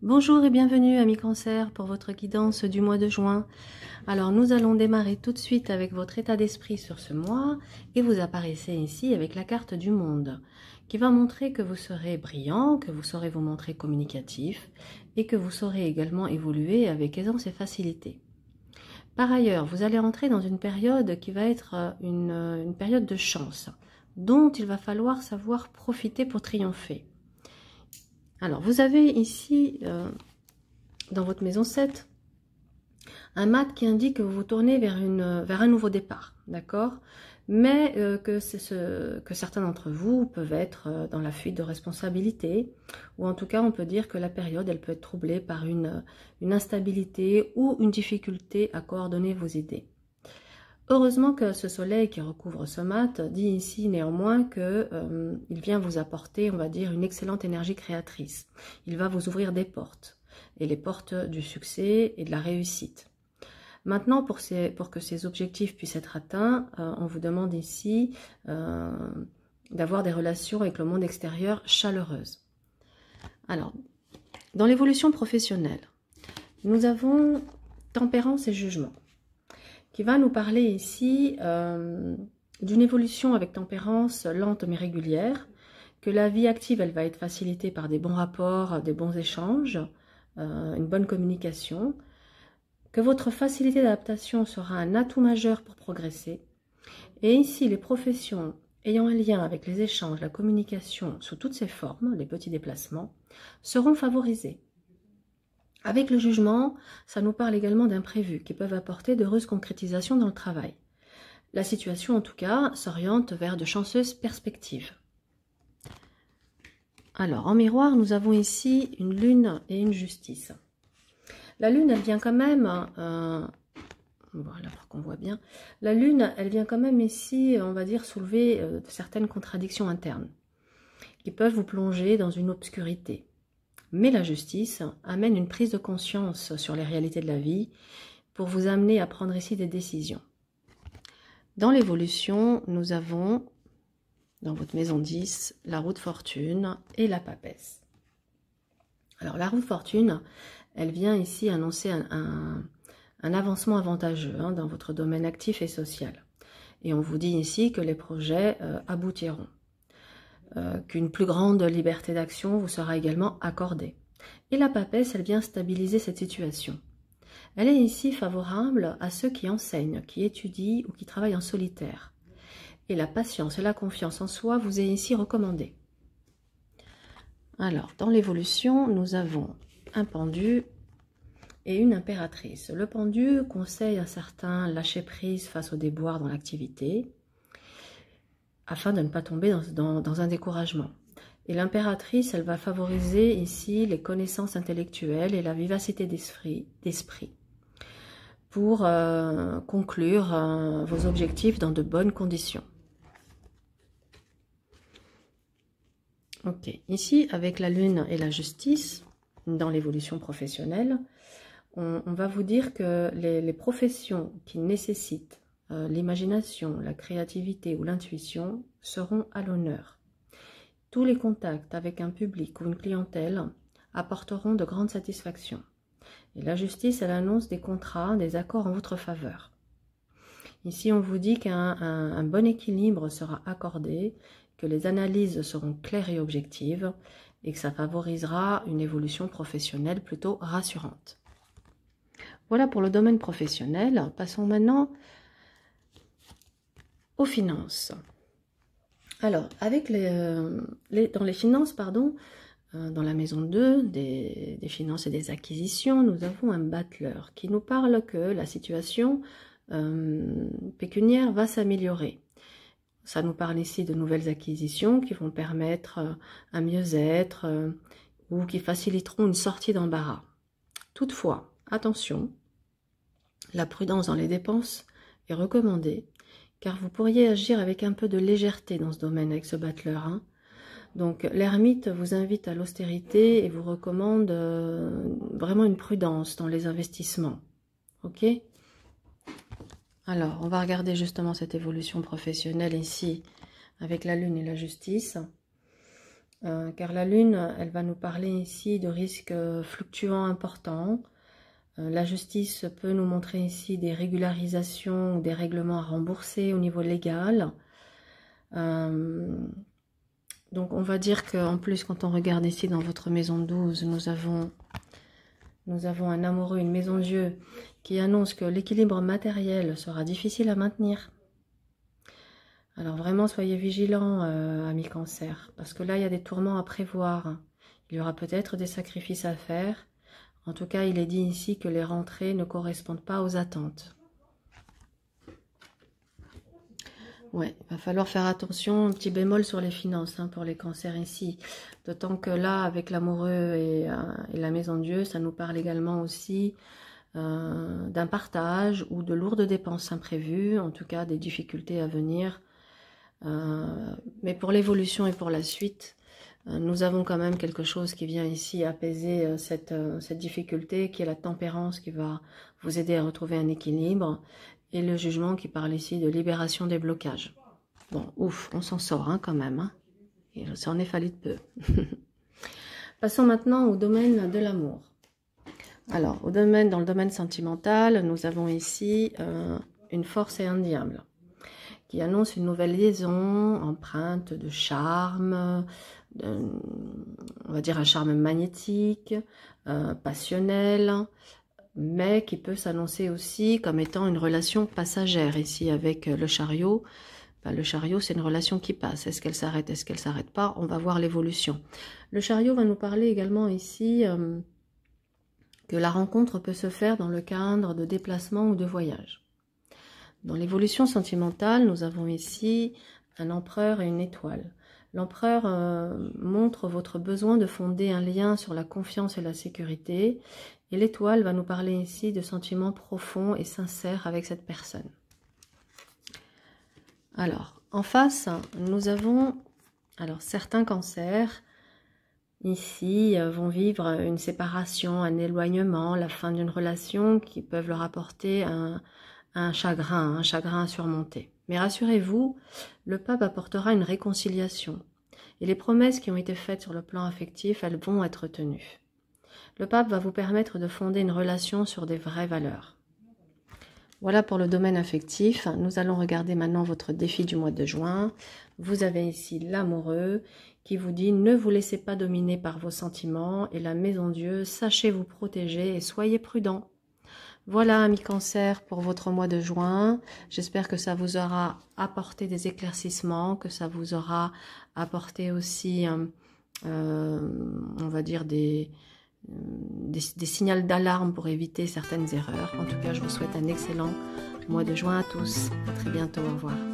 Bonjour et bienvenue amis Cancer pour votre guidance du mois de juin. Alors nous allons démarrer tout de suite avec votre état d'esprit sur ce mois et vous apparaissez ici avec la carte du monde qui va montrer que vous serez brillant, que vous saurez vous montrer communicatif et que vous saurez également évoluer avec aisance et facilité. Par ailleurs, vous allez entrer dans une période qui va être une période de chance dont il va falloir savoir profiter pour triompher. Alors, vous avez ici, dans votre maison 7, un mat qui indique que vous vous tournez vers un nouveau départ, d'accord? Mais que certains d'entre vous peuvent être dans la fuite de responsabilité, ou en tout cas, on peut dire que la période, elle peut être troublée par une instabilité ou une difficulté à coordonner vos idées. Heureusement que ce soleil qui recouvre ce mat dit ici néanmoins que il vient vous apporter, on va dire, une excellente énergie créatrice. Il va vous ouvrir des portes, et les portes du succès et de la réussite. Maintenant, pour que ces objectifs puissent être atteints, on vous demande ici d'avoir des relations avec le monde extérieur chaleureuses. Alors, dans l'évolution professionnelle, nous avons tempérance et jugement, qui va nous parler ici d'une évolution avec tempérance lente mais régulière, que la vie active, elle va être facilitée par des bons rapports, des bons échanges, une bonne communication, que votre facilité d'adaptation sera un atout majeur pour progresser. Et ici, les professions ayant un lien avec les échanges, la communication sous toutes ses formes, les petits déplacements, seront favorisées. Avec le jugement, ça nous parle également d'imprévus qui peuvent apporter d'heureuses concrétisations dans le travail. La situation, en tout cas, s'oriente vers de chanceuses perspectives. Alors, en miroir, nous avons ici une lune et une justice. La lune, elle vient quand même, voilà, pour qu'on voit bien, la lune, elle vient quand même ici, on va dire, soulever certaines contradictions internes qui peuvent vous plonger dans une obscurité. Mais la justice amène une prise de conscience sur les réalités de la vie pour vous amener à prendre ici des décisions. Dans l'évolution, nous avons, dans votre maison 10, la roue de fortune et la papesse. Alors la roue de fortune, elle vient ici annoncer un avancement avantageux dans votre domaine actif et social. Et on vous dit ici que les projets aboutiront. Qu'une plus grande liberté d'action vous sera également accordée. Et la papesse, elle vient stabiliser cette situation. Elle est ici favorable à ceux qui enseignent, qui étudient ou qui travaillent en solitaire. Et la patience et la confiance en soi vous est ici recommandée. Alors, dans l'évolution, nous avons un pendu et une impératrice. Le pendu conseille à certains lâcher prise face au déboire dans l'activité, afin de ne pas tomber dans un découragement. Et l'impératrice, elle va favoriser ici les connaissances intellectuelles et la vivacité d'esprit pour conclure vos objectifs dans de bonnes conditions. Ok, ici avec la lune et la justice, dans l'évolution professionnelle, on va vous dire que les professions qui nécessitent l'imagination, la créativité ou l'intuition seront à l'honneur. Tous les contacts avec un public ou une clientèle apporteront de grandes satisfactions. Et la justice, elle annonce des contrats, des accords en votre faveur. Ici, on vous dit qu'un bon équilibre sera accordé, que les analyses seront claires et objectives et que ça favorisera une évolution professionnelle plutôt rassurante. Voilà pour le domaine professionnel. Passons maintenant aux finances. Alors, avec dans les finances, pardon, dans la maison 2, des finances et des acquisitions, nous avons un battleur qui nous parle que la situation pécuniaire va s'améliorer. Ça nous parle ici de nouvelles acquisitions qui vont permettre un mieux-être ou qui faciliteront une sortie d'embarras. Toutefois, attention, la prudence dans les dépenses est recommandée, car vous pourriez agir avec un peu de légèreté dans ce domaine avec ce battleur. Donc l'ermite vous invite à l'austérité et vous recommande vraiment une prudence dans les investissements. Ok ? Alors, on va regarder justement cette évolution professionnelle ici avec la lune et la justice. car la Lune, elle va nous parler ici de risques fluctuants importants. La justice peut nous montrer ici des régularisations ou des règlements à rembourser au niveau légal. Donc on va dire qu'en plus, quand on regarde ici dans votre maison 12, nous avons un amoureux, une maison Dieu, qui annonce que l'équilibre matériel sera difficile à maintenir. Alors vraiment, soyez vigilants, amis Cancer, parce que là, il y a des tourments à prévoir. Il y aura peut-être des sacrifices à faire. En tout cas, il est dit ici que les rentrées ne correspondent pas aux attentes. Ouais, il va falloir faire attention, un petit bémol sur les finances pour les cancers ici. D'autant que là, avec l'amoureux et la maison Dieu, ça nous parle également aussi d'un partage ou de lourdes dépenses imprévues, en tout cas des difficultés à venir. Mais pour l'évolution et pour la suite, nous avons quand même quelque chose qui vient ici apaiser cette difficulté, qui est la tempérance qui va vous aider à retrouver un équilibre. Et le jugement qui parle ici de libération des blocages. Bon, ouf, on s'en sort quand même. Et ça en est fallu de peu. Passons maintenant au domaine de l'amour. Alors, dans le domaine sentimental, nous avons ici une force et un diable qui annonce une nouvelle liaison empreinte de charme, on va dire un charme magnétique, passionnel, mais qui peut s'annoncer aussi comme étant une relation passagère ici avec le chariot. Le chariot, c'est une relation qui passe. Est-ce qu'elle s'arrête? Est-ce qu'elle ne s'arrête pas? On va voir l'évolution. Le chariot va nous parler également ici que la rencontre peut se faire dans le cadre de déplacements ou de voyages. Dans l'évolution sentimentale, nous avons ici un empereur et une étoile. L'empereur montre votre besoin de fonder un lien sur la confiance et la sécurité. Et l'étoile va nous parler ici de sentiments profonds et sincères avec cette personne. Alors, en face, nous avons certains cancers. Ici, vont vivre une séparation, un éloignement, la fin d'une relation qui peuvent leur apporter un chagrin à surmonter. Mais rassurez-vous, le pape apportera une réconciliation. Et les promesses qui ont été faites sur le plan affectif, elles vont être tenues. Le pape va vous permettre de fonder une relation sur des vraies valeurs. Voilà pour le domaine affectif. Nous allons regarder maintenant votre défi du mois de juin. Vous avez ici l'amoureux qui vous dit « Ne vous laissez pas dominer par vos sentiments » et la maison Dieu, sachez vous protéger et soyez prudents. Voilà, amis Cancer, pour votre mois de juin. J'espère que ça vous aura apporté des éclaircissements, que ça vous aura apporté aussi, on va dire, des signaux d'alarme pour éviter certaines erreurs. En tout cas, je vous souhaite un excellent mois de juin à tous. À très bientôt. Au revoir.